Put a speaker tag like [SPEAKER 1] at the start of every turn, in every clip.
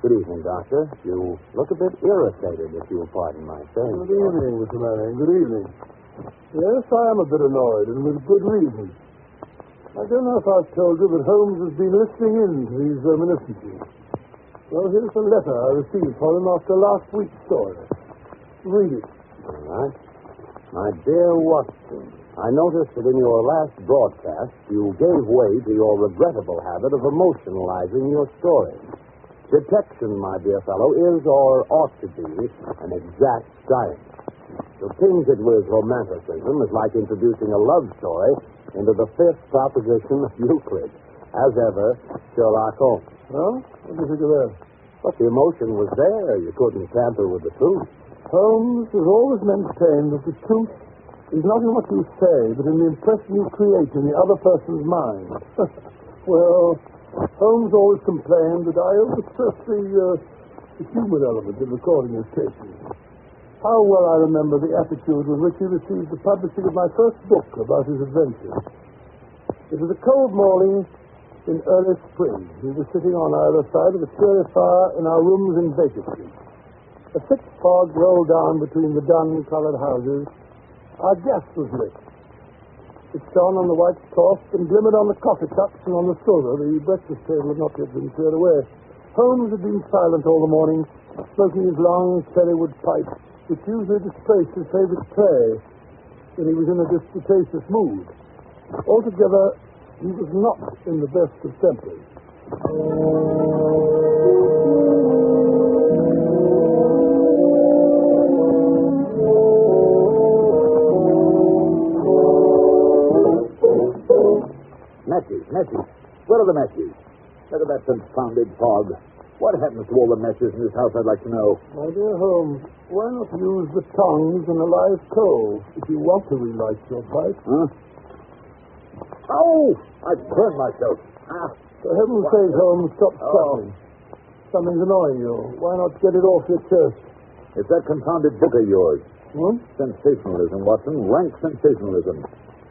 [SPEAKER 1] Good evening, Doctor. You look a bit irritated, if you will pardon my saying.
[SPEAKER 2] Good evening, Mr. Manning. Good evening. Yes, I am a bit annoyed, and with good reason. I don't know if I've told you that Holmes has been listening in to these reminiscences. Well, here's a letter I received from him after last week's story. Read it.
[SPEAKER 1] All right. My dear Watson, I noticed that in your last broadcast, you gave way to your regrettable habit of emotionalizing your story. Detection, my dear fellow, is or ought to be an exact science. To tinge it with romanticism is like introducing a love story into the fifth proposition of Euclid. As ever, Sherlock Holmes.
[SPEAKER 2] Well, what do you think of that?
[SPEAKER 1] But the emotion was there. You couldn't tamper with the truth.
[SPEAKER 2] Holmes has always maintained that the truth is not in what you say, but in the impression you create in the other person's mind. Well, Holmes always complained that I overstress the human element in recording his cases. How well I remember the attitude with which he received the publishing of my first book about his adventures. It was a cold morning in early spring. We were sitting on either side of a cheery fire in our rooms in Baker Street. A thick fog rolled down between the dun-colored houses. Our gas was lit. It shone on the white cloth and glimmered on the coffee cups and on the silver. The breakfast table had not yet been cleared away. Holmes had been silent all the morning, smoking his long cherrywood pipe, which usually displaced his favorite tray when he was in a disputatious mood. Altogether, he was not in the best of tempers.
[SPEAKER 1] Matches. Where are the matches? Look at that confounded fog. What happens to all the matches in this house, I'd like to know.
[SPEAKER 2] My dear Holmes, why not use the tongs and a live coal if you want to relight your pipe?
[SPEAKER 1] Huh? Oh! I burned myself.
[SPEAKER 2] For heaven's sake, Holmes, stop starving. Something's annoying you. Why not get it off your chest?
[SPEAKER 1] It's that confounded book of yours.
[SPEAKER 2] Hmm?
[SPEAKER 1] Sensationalism, Watson. Rank sensationalism.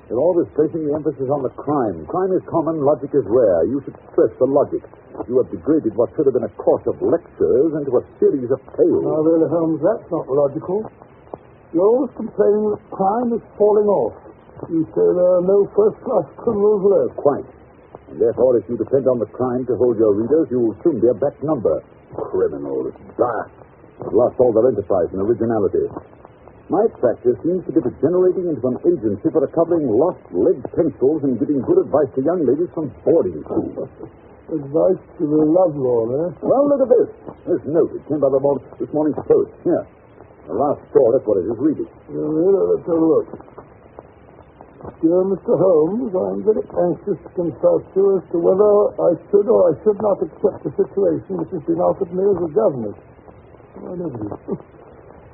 [SPEAKER 1] You're always placing the emphasis on the crime. Crime is common, logic is rare. You should stress the logic. You have degraded what should have been a course of lectures into a series of tales.
[SPEAKER 2] Now, really, Holmes, that's not logical. You're always complaining that crime is falling off. You say there are no first-class criminals left.
[SPEAKER 1] Quite. And therefore, if you depend on the crime to hold your readers, you will soon be a back number. Criminals. Bah! They've lost all their enterprise and originality. My practice seems to be degenerating into an agency for recovering lost lead pencils and giving good advice to young ladies from boarding schools.
[SPEAKER 2] Advice to the lovelorn, eh?
[SPEAKER 1] Well, look at this. This note. It came by this morning's post. Here. The last straw, that's what it is. Read it.
[SPEAKER 2] Let's have a look. Dear Mr. Holmes, I'm very anxious to consult you as to whether I should or I should not accept the situation which has been offered me as a governess. I never do.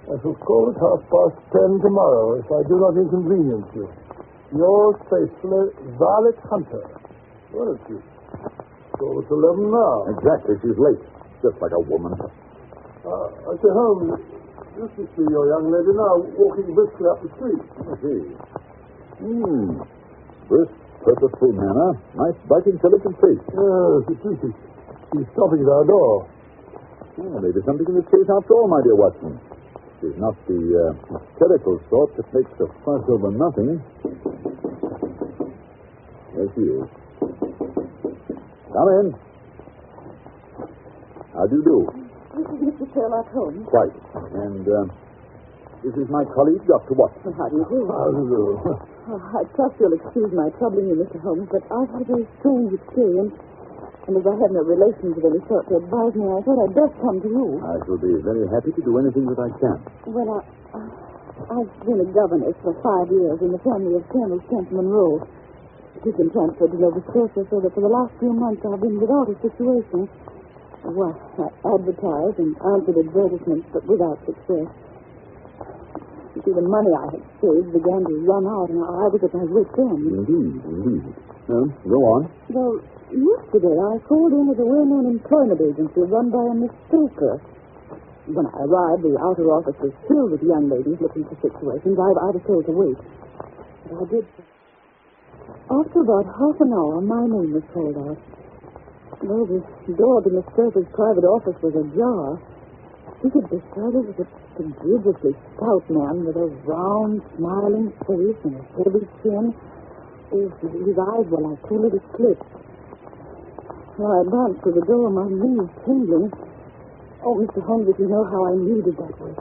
[SPEAKER 2] I shall call at 10:30 tomorrow if I do not inconvenience you. Yours faithfully, Violet Hunter. Where is she? So it's 11 now.
[SPEAKER 1] Exactly. She's late. Just like a woman.
[SPEAKER 2] I say, Holmes, you should see your young lady now walking briskly up the street.
[SPEAKER 1] I see. Brisk, purposeful manner. Nice, bright, intelligent face.
[SPEAKER 2] Yes, it is. She's stopping at our door.
[SPEAKER 1] Well, maybe something in this case after all, my dear Watson. She's not the hysterical sort that makes a fuss over nothing. There she is. Come in. How do you do?
[SPEAKER 3] This is Mr. Sherlock Holmes.
[SPEAKER 1] Quite. And this is my colleague, Dr. Watson.
[SPEAKER 3] How do you do?
[SPEAKER 2] How do you do?
[SPEAKER 3] I trust you'll excuse my troubling you, Mr. Holmes, but I've had a very strange experience. And as I have no relations of any sort to advise me, I thought I'd best come to you.
[SPEAKER 1] I shall be very happy to do anything that I can.
[SPEAKER 3] Well, I've been a governess for 5 years in the family of Colonel Kent Monroe. He's been transferred to Nova Scotia, so that for the last few months I've been without a situation. Well, I advertised and answered advertisements, but without success. You see, the money I had saved began to run out, and I was at my wit's end.
[SPEAKER 1] Indeed. Well, go on.
[SPEAKER 3] Well, yesterday I called in at a well-known employment agency run by a Miss Stoker. When I arrived, the outer office was filled with young ladies looking for situations. I was told to wait. But I did. After about half an hour, my name was called out. No, the door to Miss Surfer's private office was ajar. He could decide it was a considerably stout man with a round, smiling face and a heavy chin. His eyes were like two little slits. When I advanced to the door, my knees trembling. Oh, Mr. Holmes, if you know how I needed that word.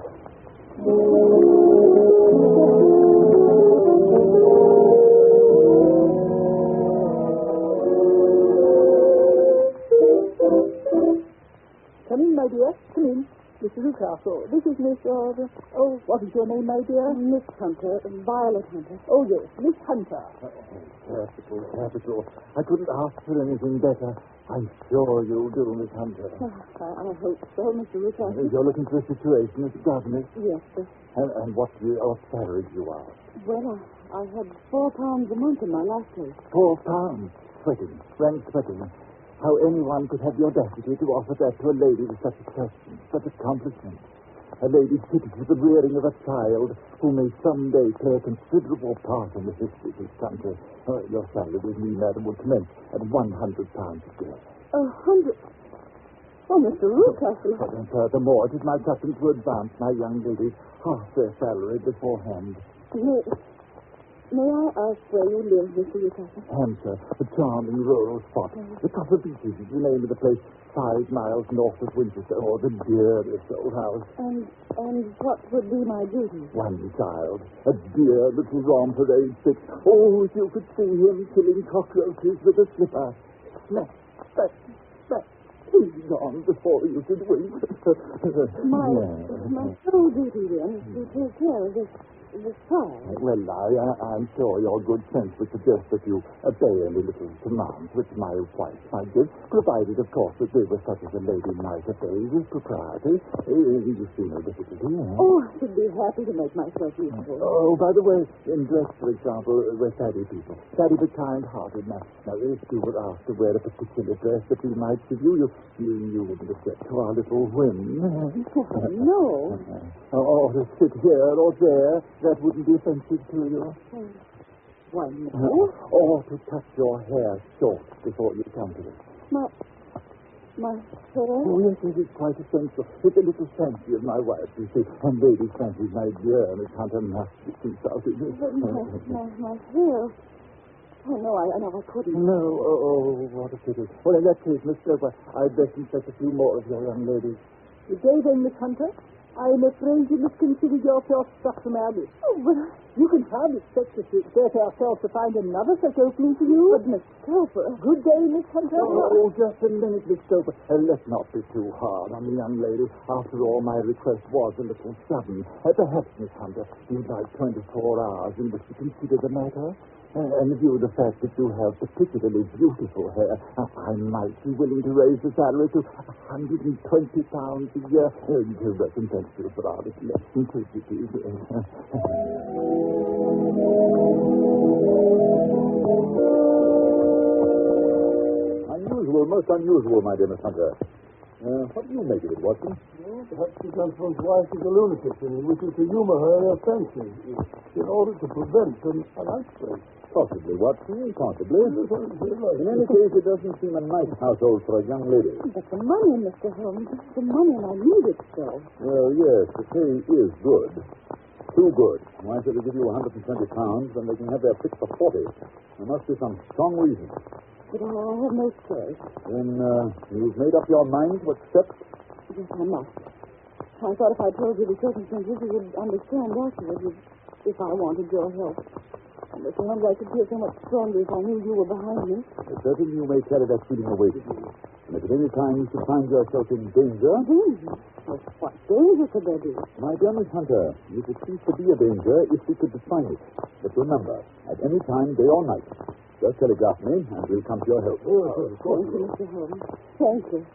[SPEAKER 2] Come in, my dear. Come in. Mr. Newcastle. This is Miss, what is your name, my dear?
[SPEAKER 3] Miss Hunter, Violet Hunter.
[SPEAKER 2] Oh, yes, Miss Hunter.
[SPEAKER 4] Capital. I couldn't ask for anything better. I'm sure you'll do, Miss Hunter.
[SPEAKER 3] I hope so, Mr. Newcastle.
[SPEAKER 4] You're looking for a situation as a governess?
[SPEAKER 3] Yes, sir.
[SPEAKER 4] And what salary do you ask?
[SPEAKER 3] Well, I had £4 a month in my last place.
[SPEAKER 4] £4. Sweating. Frank Sweating. How anyone could have the audacity to offer that to a lady with such a question, such accomplishment. A lady fitted to the rearing of a child who may someday play a considerable part in the history of this country. Your salary with me, madam, will commence at £100 a year.
[SPEAKER 3] 100? Oh, Mr. Newcastle.
[SPEAKER 4] And furthermore, it is my custom to advance my young ladies half their salary beforehand.
[SPEAKER 3] May I ask where you live, Mr. Newcastle?
[SPEAKER 4] Hampshire, a charming rural spot. The Copper Beaches is the name of the place, 5 miles north of Winchester, or the dearest old house.
[SPEAKER 3] And what would be my duty?
[SPEAKER 4] One child, a dear little romper aged 6. Oh, if you could see him killing cockroaches with a slipper. Smack, smack, smack. He's gone before you could wink.
[SPEAKER 3] My sole duty, then, is to take care of this child.
[SPEAKER 4] Well, I'm sure your good sense would suggest that you obey any little commands which my wife might give, provided, of course, that they were such as a lady might obey with propriety. You see no difficulty, eh?
[SPEAKER 3] Oh, I should be happy to make myself useful.
[SPEAKER 4] Oh, by the way, in dress, for example, we're saddy people. Saddy but kind-hearted. Now, if you were asked to wear a particular dress that we might give you, you wouldn't object to our little whim.
[SPEAKER 3] No.
[SPEAKER 4] Or to sit here or there. That wouldn't be offensive to you.
[SPEAKER 3] Why, no.
[SPEAKER 4] Or to cut your hair short before you come to it.
[SPEAKER 3] My hair?
[SPEAKER 4] Oh, yes, it is quite essential. It's a little fancy of my wife, you see. And ladies' fancies, my dear, Miss Hunter, must be consulted.
[SPEAKER 3] But my hair... Oh, no, I know I couldn't.
[SPEAKER 4] No, what a pity. Well, in that case, Miss Stoker, I'd best inspect a few more of your young ladies.
[SPEAKER 2] Good day, then, Miss Hunter. I'm afraid you must consider yourself struck from our list.
[SPEAKER 3] Oh, but...
[SPEAKER 2] You can hardly expect us to exert ourselves to find another such opening for you.
[SPEAKER 3] But, Miss Stoper...
[SPEAKER 2] Good day, Miss Hunter.
[SPEAKER 4] Oh, just a minute, Miss Stoper. Let's not be too hard on the young lady. After all, my request was a little sudden. Perhaps, Miss Hunter, you'd like 24 hours in which to consider the matter? And in view of the fact that you have particularly beautiful hair, I might be willing to raise the salary to £120 a year to recompense you for our little eccentricity.
[SPEAKER 1] Unusual, most unusual, my dear Miss Hunter. What do you make of it, Watson?
[SPEAKER 2] Well, perhaps his husband's wife is a lunatic and he wishes to humor her in her fancy in order to prevent an outbreak.
[SPEAKER 1] Possibly, Watson, possibly. In any case, it doesn't seem a nice household for a young lady.
[SPEAKER 3] But the money, Mr. Holmes, the money, and I need it so.
[SPEAKER 1] Well, yes, the pay is good. Too good. Why should they give you £120 when they can have their pick for 40? There must be some strong reason.
[SPEAKER 3] But I have no choice.
[SPEAKER 1] Then you've made up your mind to accept?
[SPEAKER 3] Yes, I must. I thought if I told you the circumstances, you would understand afterwards if I wanted your help. And Mr. Holmes, I could feel so much stronger if I knew you were behind me.
[SPEAKER 1] Certainly you may carry that feeling away with you. And if at any time you should find yourself in danger...
[SPEAKER 3] Danger? Well, what danger could there be?
[SPEAKER 1] My dear Miss Hunter, you could cease to be a danger if we could define it. But remember, at any time, day or night, just telegraph me, and we'll come to your help.
[SPEAKER 3] Oh, thank you, Mr. Holmes. Thank you.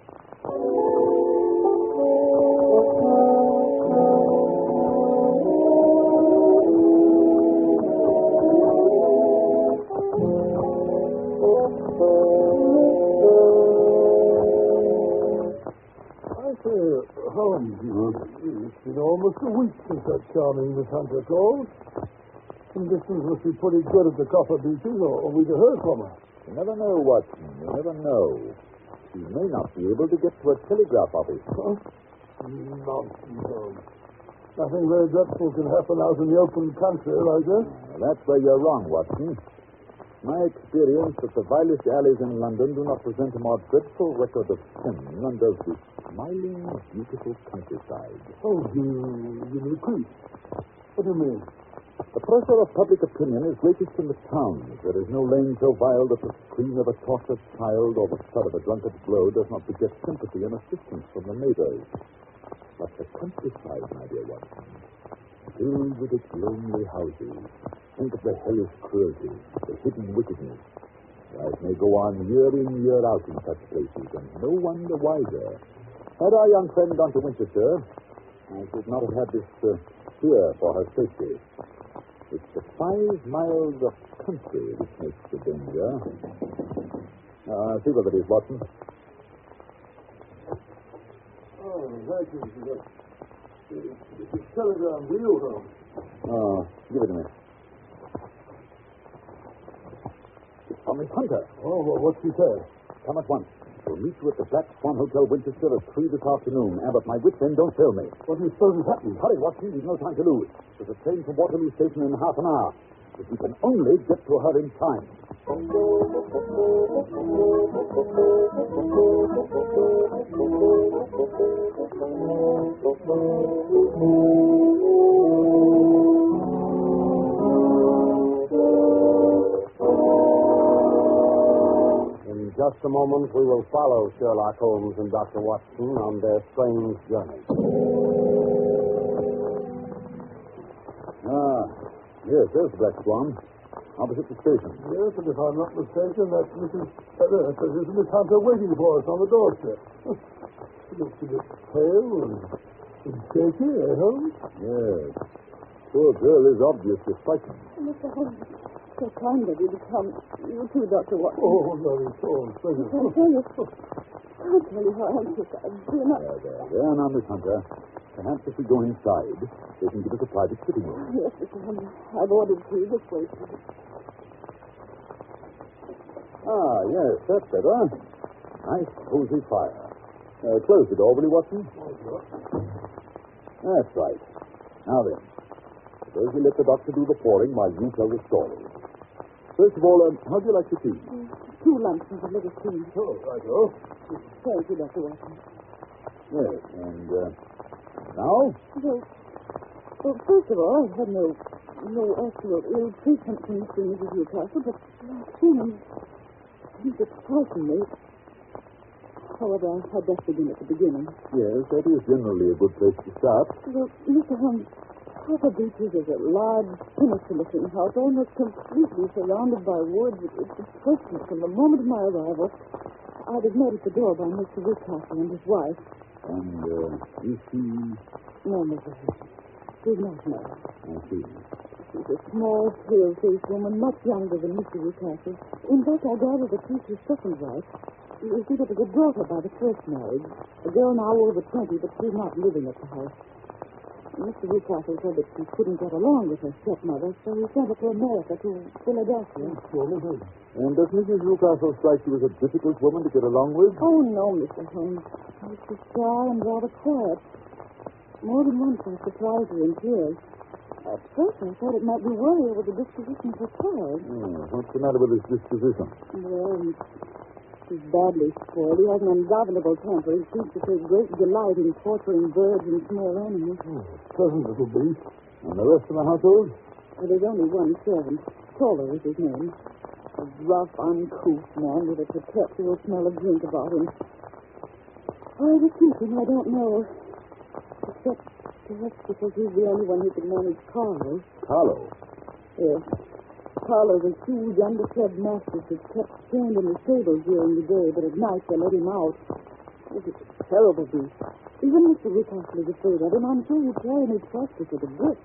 [SPEAKER 2] Holmes, it's been almost a week since that charming Miss Hunter called. Conditions must be pretty good at the Copper Beaches, or we'd have heard from her.
[SPEAKER 1] You never know, Watson. You never know.
[SPEAKER 4] He may not be able to get to a telegraph office.
[SPEAKER 2] Huh? Nonsense, Holmes. Nothing very dreadful can happen out in the open country like that.
[SPEAKER 4] That's where you're wrong, Watson. My experience that the vilest alleys in London do not present a more dreadful record of sin than does this smiling, beautiful countryside.
[SPEAKER 2] Oh, you repeat. What do you mean?
[SPEAKER 4] The pressure of public opinion is greatest in the towns. There is no lane so vile that the scream of a tortured child or the thud of a drunkard's blow does not beget sympathy and assistance from the neighbors. But the countryside, my dear Watson, filled with its lonely houses. Think of the hellish cruelty, the hidden wickedness. Life may go on year in, year out in such places, and no one the wiser. Had our young friend gone to Winchester, I should not have had this fear for her safety. It's the 5 miles of country which makes the danger. See what it is, Watson.
[SPEAKER 2] Oh, thank you. It's a telegram to you, Holmes.
[SPEAKER 4] Oh, give it to me. It's from Miss Hunter.
[SPEAKER 2] Oh, well, what's she say?
[SPEAKER 4] Come at once. We'll meet you at the Black Swan Hotel, Winchester, at 3 this afternoon. And at my wit's end, don't fail me.
[SPEAKER 2] What do you suppose has happened?
[SPEAKER 4] Hurry, Watson. There's no time to lose. There's a train from Waterloo Station in half an hour. If we can only get to her in time.
[SPEAKER 1] In just a moment, we will follow Sherlock Holmes and Dr. Watson on their strange journey.
[SPEAKER 4] Yes, there's the Black Swan. Opposite the station.
[SPEAKER 2] Yes, and if I'm not mistaken, that's Miss Hunter waiting for us on the doorstep. She looks a bit pale and shaky, Holmes?
[SPEAKER 4] Yes. Poor girl is obviously frightened.
[SPEAKER 3] Mr. Holmes, so kind of you to come. You too, Dr. Watson.
[SPEAKER 2] Oh, no, it's all pleasure.
[SPEAKER 3] I'll tell you. I'll tell you how anxious I've been.
[SPEAKER 4] There, now, Miss Hunter. Perhaps if we go inside, they can give us a private sitting room.
[SPEAKER 3] Yes, Mr. Holmes. I've ordered tea this way.
[SPEAKER 4] Yes, that's better. Nice, cozy fire. Close the door, will you, Watson? That's right. Now then, suppose we let the doctor do the pouring while you tell the story. First of all, how do you like the tea?
[SPEAKER 3] 2 lumps of a little tea.
[SPEAKER 2] Oh, righto.
[SPEAKER 3] Thank you, Dr. Watson.
[SPEAKER 4] Yes, and now?
[SPEAKER 3] Well, first of all, I've had no actual ill treatment from Mr. and Mrs. Newcastle, but he's just frightened me. However, I'd best begin at the beginning.
[SPEAKER 4] Yes, that is generally a good place to start.
[SPEAKER 3] Well, Mr. Holmes, Papa Beaches is a large, sinister-looking house, almost completely surrounded by woods. It's impressive. From the moment of my arrival, I was met at the door by Mr. Newcastle and his wife.
[SPEAKER 4] And is she...
[SPEAKER 3] No, Mr. Holmes. She's not married.
[SPEAKER 4] I see.
[SPEAKER 3] She's a small, pale-faced woman, much younger than Mr. Newcastle. In fact, I gather that she's his second wife. You see, there was a daughter by the first marriage, a girl now over 20, but she's not living at the house. Mr. Newcastle said that she couldn't get along with her stepmother, so he sent her to America, to Philadelphia.
[SPEAKER 4] And does Mrs. Newcastle strike you as a difficult woman to get along with?
[SPEAKER 3] Oh, no, Mr. Holmes. She's shy and rather quiet. More than once I surprised her in tears. At first I thought it might be worry over the disposition of her child.
[SPEAKER 4] What's the matter with his disposition?
[SPEAKER 3] Well, he's badly spoiled. He has an ungovernable temper. He seems to take great delight in torturing birds and small animals.
[SPEAKER 2] Pleasant little beast.
[SPEAKER 4] And the rest of the household?
[SPEAKER 3] Well, there's only one servant. Toller is his name. A rough, uncouth man with a perpetual smell of drink about him. Why they keep him, I don't know. Except perhaps because he's the only one who can manage Carlo.
[SPEAKER 4] Carlo?
[SPEAKER 3] Yes. Carlo's a huge, underfed mastiff that's kept chained in the stable during the day, but at night they let him out. It's a terrible beast. Even Mr. Newcastle is afraid of him. I'm sure he'd try any practice with a brick.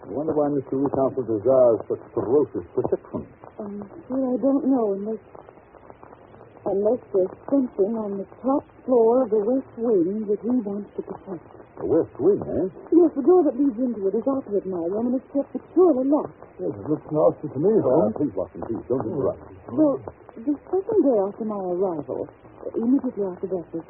[SPEAKER 4] I wonder why Mr. Newcastle desires such ferocious protection.
[SPEAKER 3] I'm sure I don't know unless... Unless there's something on the top floor of the west wing that he wants to protect.
[SPEAKER 1] The west wing, eh?
[SPEAKER 3] Yes, the door that leads into it is opposite my room, and it's kept securely locked.
[SPEAKER 2] Yes, it looks nasty to me, Holmes.
[SPEAKER 1] Please, Watson, please. Don't interrupt.
[SPEAKER 3] Well, the second day after my arrival, immediately after breakfast,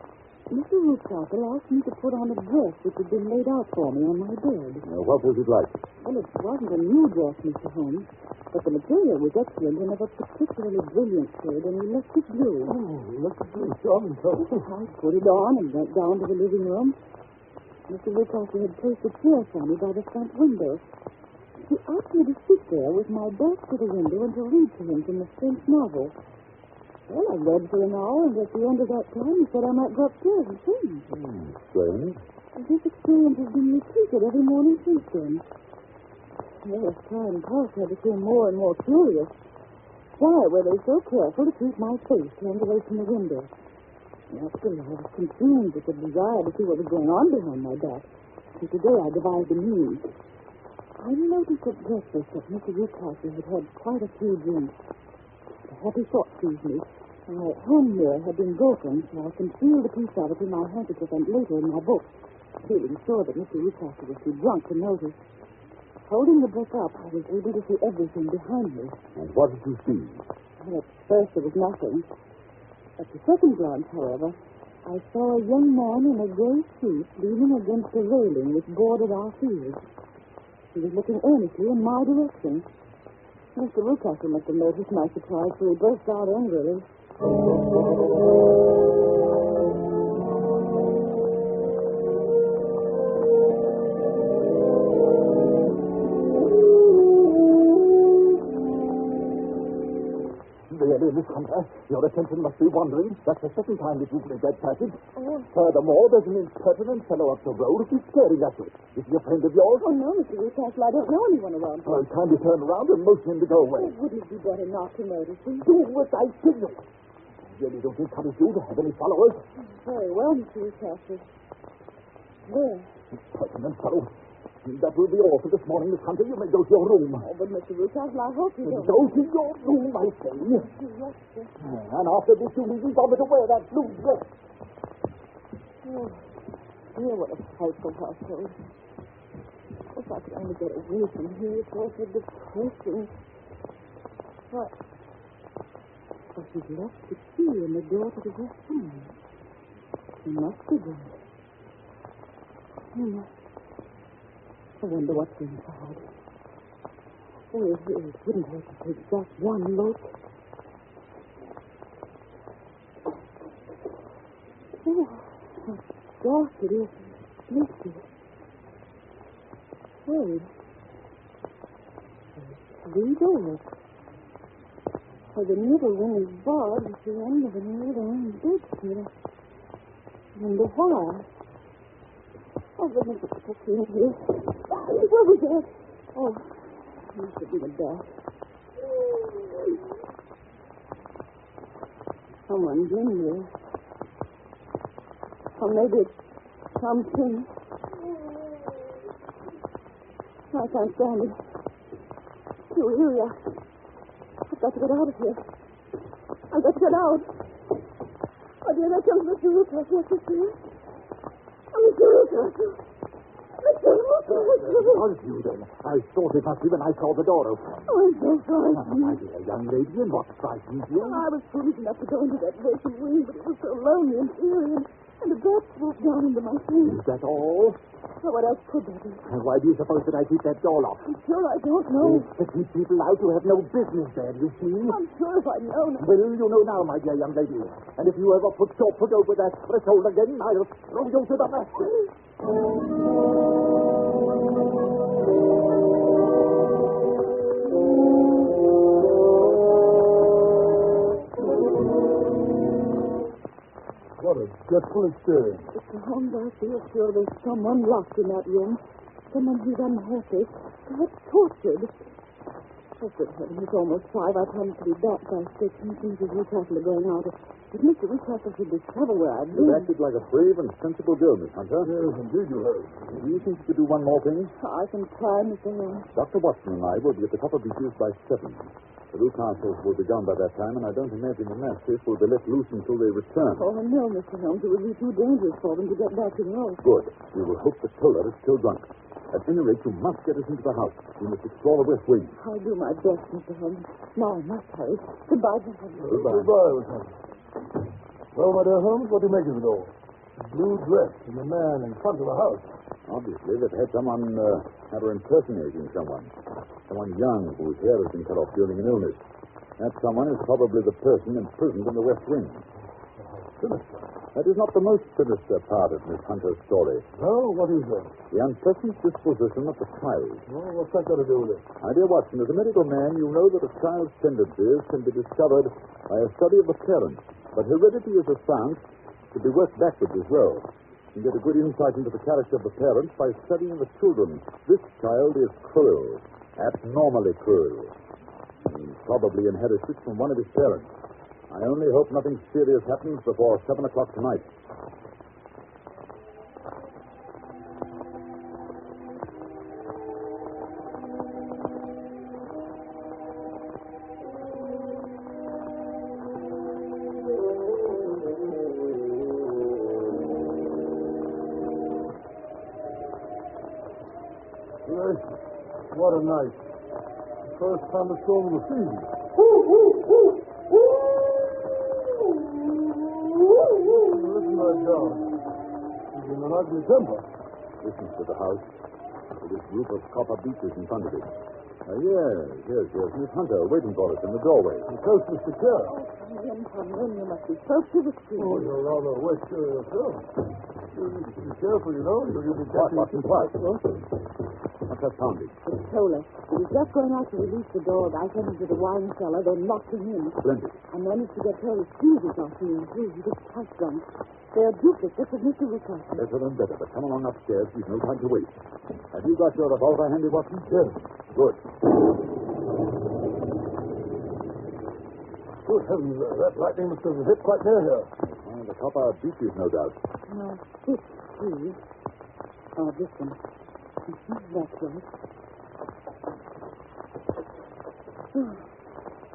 [SPEAKER 3] Mr. Ruthcastle asked me to put on a dress which had been laid out for me on my bed.
[SPEAKER 1] What was it like?
[SPEAKER 3] Well, it wasn't a new dress, Mr. Holmes, but the material was excellent and of a particularly brilliant shade, and electric blue.
[SPEAKER 2] Oh, look at this, John.
[SPEAKER 3] I put it on and went down to the living room. Mr. Ruthcastle had placed a chair for me by the front window. He asked me to sit there with my back to the window and to read to him from a French novel. Well, I read for an hour, and at the end of that time, he said I might go upstairs and change.
[SPEAKER 1] Strange.
[SPEAKER 3] This experience has been repeated every morning since then. Well, as time passed, I became more and more curious. Why were they so careful to keep my face turned away from the window? Naturally, I was consumed with the desire to see what was going on behind my back. And today I devised a means. I noticed at breakfast that Mr. Ruthcastle had had quite a few drinks. A happy thought seized me. My hand mirror had been broken, so I concealed a piece of it in my handkerchief and later in my book, feeling sure that Mr. Ruthcastle was too drunk to notice. Holding the book up, I was able to see everything behind me.
[SPEAKER 1] And what did you see?
[SPEAKER 3] Well, at first there was nothing. At the second glance, however, I saw a young man in a gray suit leaning against a railing which bordered our field. He was looking earnestly in my direction. Mr. Ruthcastle must have noticed my surprise, for he burst out angrily.
[SPEAKER 4] Really, Miss Hunter, your attention must be wandering. That's the second time that you've made that passage.
[SPEAKER 3] Oh.
[SPEAKER 4] Furthermore, there's an impertinent fellow up the road who's staring at you. Is he a friend of yours?
[SPEAKER 3] Oh, no, Mr. Ruthcastle, I don't know anyone around here.
[SPEAKER 4] Well, kindly turn around and motion him to go away.
[SPEAKER 3] Oh, wouldn't it be better not to notice him?
[SPEAKER 4] Do what I tell you. I really don't encourage you to have any followers.
[SPEAKER 3] Very well, Mr. Ruthcastle. Where?
[SPEAKER 4] Impertinent fellow. That will be all for this morning, Miss Hunter. You may go to your room.
[SPEAKER 3] Oh, but Mr. Ruthcastle, I hope you don't.
[SPEAKER 4] Go to your room, I say.
[SPEAKER 3] Yes, sir.
[SPEAKER 4] And after this, you needn't bother to wear that blue dress.
[SPEAKER 3] Oh, dear, what a frightful household. If I could only get away from here, it's all so depressing. What? But he's left the key in the door to the west room. He must be there. I wonder what's inside. Oh, it wouldn't hurt to take just one look. Oh, how dark it is. Misty. Wait. There's 3 doors. For the middle one is barred at the end of an old iron bedstead. I wonder why. Oh, goodness, it's in here. What was that? Oh, it must have been a bat. Someone's in here. Or maybe it's something. I can't stand it. Too eerie. I've got to get out of here. I've got to get out. Oh, dear, there comes Mr. Ruthcastle. Mr. Ruthcastle.
[SPEAKER 4] It was you, then. I thought it must be when I saw the door open.
[SPEAKER 3] Oh, I'm so sorry.
[SPEAKER 4] My dear young lady, and what frightened you?
[SPEAKER 3] I was foolish enough to go into that vacant wing, but it was so lonely and eerie, and a bat swooped down into my face.
[SPEAKER 4] Is that all?
[SPEAKER 3] Well, what else could there be?
[SPEAKER 4] Why do you suppose that I keep that door locked?
[SPEAKER 3] I'm sure I don't know.
[SPEAKER 4] To keep people out who have no business there, you see?
[SPEAKER 3] I'm sure if I'd known.
[SPEAKER 4] Well, you know now, my dear young lady. And if you ever put your foot over that threshold again, I'll throw you to the mat.
[SPEAKER 2] What a dreadful experience.
[SPEAKER 3] Mr. Holmes, I feel sure there's someone locked in that room. Someone who's unhappy, perhaps tortured. Oh, good heavens, it's almost 5. I promised to be back by 6. And Mrs. Ruthcastle are going out. If Mr. Ruthcastle should discover where I've been...
[SPEAKER 1] You acted like a brave and sensible girl, Miss Hunter.
[SPEAKER 2] Yes, indeed you have.
[SPEAKER 1] Do you think you could do one more thing?
[SPEAKER 3] I can try, Mr. Holmes.
[SPEAKER 1] Dr. Watson and I will be at the top of the hills by 7.
[SPEAKER 5] The Newcastles will be gone by that time, and I don't imagine the mastiff will be let loose until they return.
[SPEAKER 3] Oh, no, Mr. Holmes. It would be too dangerous for them to get back to the house.
[SPEAKER 5] Good. We will hope the Toller is still drunk. At any rate, you must get us into the house. We must explore the west wing.
[SPEAKER 3] I'll do my best, Mr. Holmes. Now I must hurry. Goodbye, Mr. Holmes.
[SPEAKER 5] Goodbye.
[SPEAKER 2] Goodbye, Lieutenant. Well, my dear Holmes, what do you make of it all? Blue dress and the man in front of the house.
[SPEAKER 5] Obviously, they've had someone had her impersonating someone. Someone young whose hair has been cut off during an illness. That someone is probably the person imprisoned in the west wing.
[SPEAKER 2] Sinister.
[SPEAKER 5] That is not the most sinister part of Miss Hunter's story.
[SPEAKER 2] No, what is that?
[SPEAKER 5] The unpleasant disposition of the child.
[SPEAKER 2] Well, what's that got to do with it?
[SPEAKER 5] My dear Watson, as a medical man, you know that a child's tendencies can be discovered by a study of the parents. But heredity is a science to be worked backwards as well. You can get a good insight into the character of the parents by studying the children. This child is cruel, abnormally cruel. He probably inherited it from one of his parents. I only hope nothing serious happens before 7 o'clock tonight.
[SPEAKER 2] What a night. The first thunderstorm of the season. Listen to that dog. He's in an ugly temper.
[SPEAKER 5] Listen to the house. With this group of copper beeches in front of it. Yes. Miss Hunter waiting for us in the doorway.
[SPEAKER 2] The coast is secure.
[SPEAKER 3] Come in. You must be close to the street.
[SPEAKER 2] Oh, you're rather wet yourself. Be careful, you know. You'll be
[SPEAKER 5] What?
[SPEAKER 2] catching...
[SPEAKER 5] What? What's that sounding?
[SPEAKER 3] It's Toller. He was just going out to release the dog. I sent him to the wine cellar, then locked him in.
[SPEAKER 5] Splendid.
[SPEAKER 3] I managed to get Toller's fuses off him, too. He gets quite drunk. They're duplicates of Mr. Rucastle.
[SPEAKER 5] Better than better, but come along upstairs. We've no time to wait. Have you got your revolver handy, Watson?
[SPEAKER 2] Yes.
[SPEAKER 5] Good.
[SPEAKER 2] Good heavens, that lightning must have hit quite near here.
[SPEAKER 5] The copper beeches, no doubt.
[SPEAKER 3] Now, this tree. Oh, this one. That's right.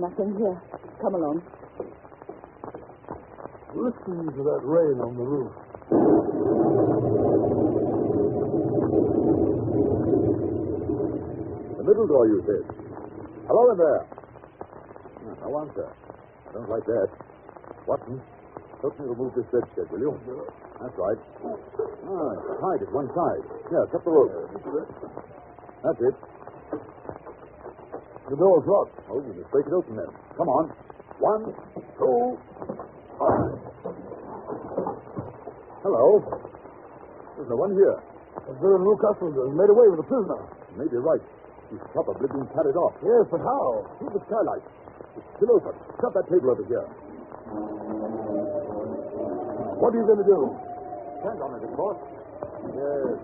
[SPEAKER 3] Nothing here. Come along.
[SPEAKER 2] Listen to that rain on the roof.
[SPEAKER 5] The middle door, you said. Hello in there. No answer. I don't like that. Watson, help me remove this bedstead, will you? That's right. It's tied at one side. Yeah, cut the rope. That's it.
[SPEAKER 2] The door's locked.
[SPEAKER 5] Oh, you must break it open then. Come on. 1, 2, 5. Hello. There's no one here.
[SPEAKER 2] Baron Newcastle has made away with the prisoner.
[SPEAKER 5] You may be right. He's probably been carried off.
[SPEAKER 2] Yes, but how?
[SPEAKER 5] Through the skylight. It's still open. Shut that table over here.
[SPEAKER 2] What are you going to do?
[SPEAKER 5] Stand on it, of course. Yes.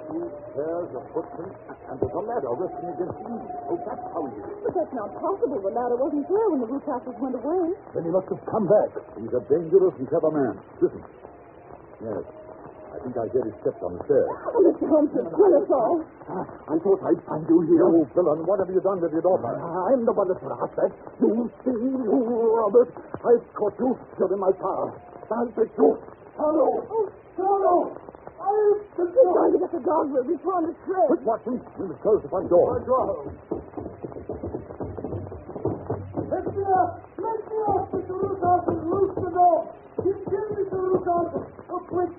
[SPEAKER 5] 2 pairs of footprints, and there's a ladder resting against the eave. Oh, that's how he did it.
[SPEAKER 3] But that's not possible. The ladder wasn't there when the Rucastles went away.
[SPEAKER 2] Then he must have come back.
[SPEAKER 5] He's a dangerous and clever man. Listen. Yes. I think I hear his steps on the stairs.
[SPEAKER 3] Oh, Mr. Holmes, will kill us all.
[SPEAKER 5] I thought I'd find you here. You villain, what have you done with your daughter?
[SPEAKER 2] I'm the one that brought that. You see, you Robert. I've caught you. You're in my power. I'll take you. Charlo! Oh, Charlo!
[SPEAKER 3] He's trying to get the dog where we found his trail.
[SPEAKER 5] Quick, Watson. We must close the front door.
[SPEAKER 2] Let me up, Mr. Rucastle. Loose the dog. He's killed Mr. Rucastle. Oh, quick.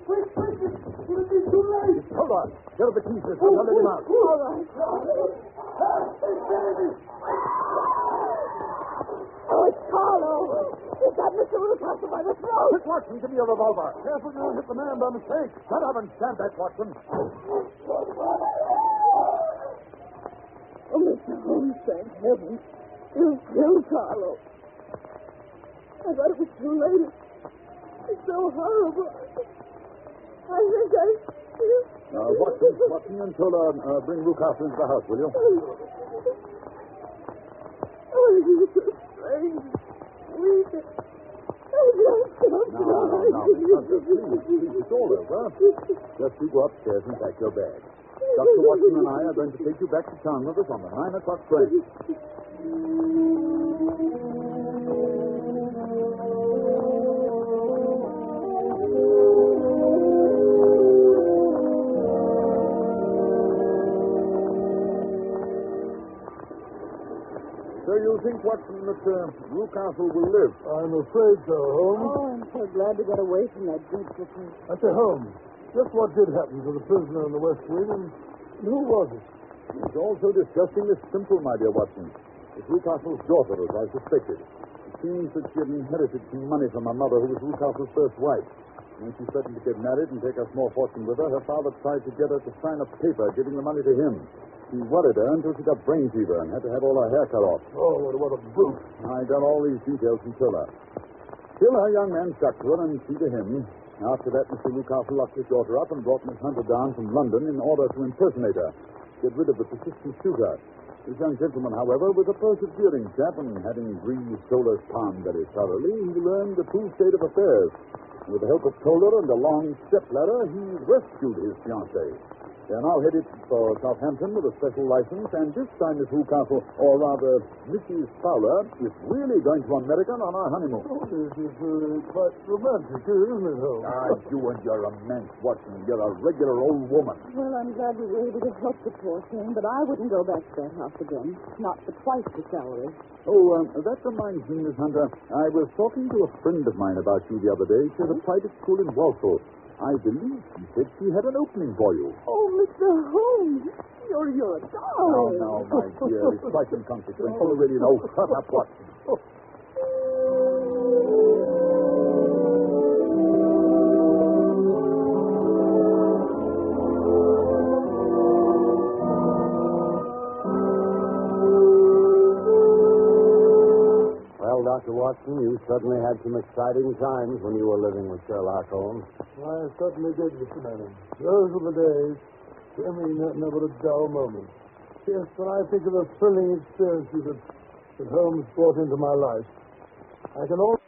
[SPEAKER 2] It'll be too late.
[SPEAKER 5] Hold on. Get the keys, mister. I'll let him out.
[SPEAKER 3] All right. Oh, it's Carlo. Is that Mr. Rucastle by the throat?
[SPEAKER 5] Quick, Watson, give me a revolver.
[SPEAKER 2] Careful, you don't hit the man by mistake.
[SPEAKER 5] Shut up and stand back, Watson.
[SPEAKER 3] Oh, Mr. Holmes, thank heaven. You killed Carlo. I thought it was too late. It's so horrible. I think I...
[SPEAKER 5] Watson and Tola, bring Rucastle into the house, will you?
[SPEAKER 3] Oh, it is so strange. Weak. I just don't
[SPEAKER 5] No, Miss Hunter, please, it's all over. Just you go upstairs and pack your bag. Dr. Watson and I are going to take you back to town with us on the 9 o'clock train. So you think, Watson, that Newcastle will live?
[SPEAKER 2] I'm afraid so, Holmes.
[SPEAKER 3] Oh, I'm so glad to get away from that dreadful place.
[SPEAKER 2] I say, Holmes, just what did happen to the prisoner in the West Wing, and who was it?
[SPEAKER 5] It's all so disgustingly simple, my dear Watson. It's Newcastle's daughter, as I suspected. It seems that she had inherited some money from her mother, who was Newcastle's first wife. When she threatened to get married and take a small fortune with her, her father tried to get her to sign a paper giving the money to him. He worried her until she got brain fever and had to have all her hair cut off.
[SPEAKER 2] Oh, what a brute.
[SPEAKER 5] I got all these details from Tiller. Still, her young man stuck to her, and she to him. After that, Mr. Newcastle locked his daughter up and brought Miss Hunter down from London in order to impersonate her, get rid of the persistent shooter. This young gentleman, however, was a persevering chap, and having greased Toller's palm very thoroughly, he learned the true state of affairs. With the help of Toller and a long step-ladder, he rescued his fiancée. They're now headed for Southampton with a special license, and this time Miss Newcastle, or rather Mrs. Fowler, is really going to America on our honeymoon.
[SPEAKER 2] Oh, this is quite romantic, isn't it, Holmes?
[SPEAKER 5] You and your romance, Watson. You're a regular old woman.
[SPEAKER 3] Well, I'm glad we were able to help the poor thing, but I wouldn't go back to that house again. Not for twice the salary.
[SPEAKER 5] Oh, that reminds me, Miss Hunter. I was talking to a friend of mine about you the other day. She had a private school in Walsall. I believe she said she had an opening for you.
[SPEAKER 3] Oh, Mr. Holmes, you're a darling.
[SPEAKER 5] No, my dear. It's quite inconsequential. Already know. Shut up, Watson.
[SPEAKER 1] Well, Dr. Watson, you certainly had some exciting times when you were living with Sherlock Holmes.
[SPEAKER 2] I certainly did, Mr. Manning. Those were the days. I mean, never a dull moment. Yes, when I think of the thrilling experiences that Holmes brought into my life, I can always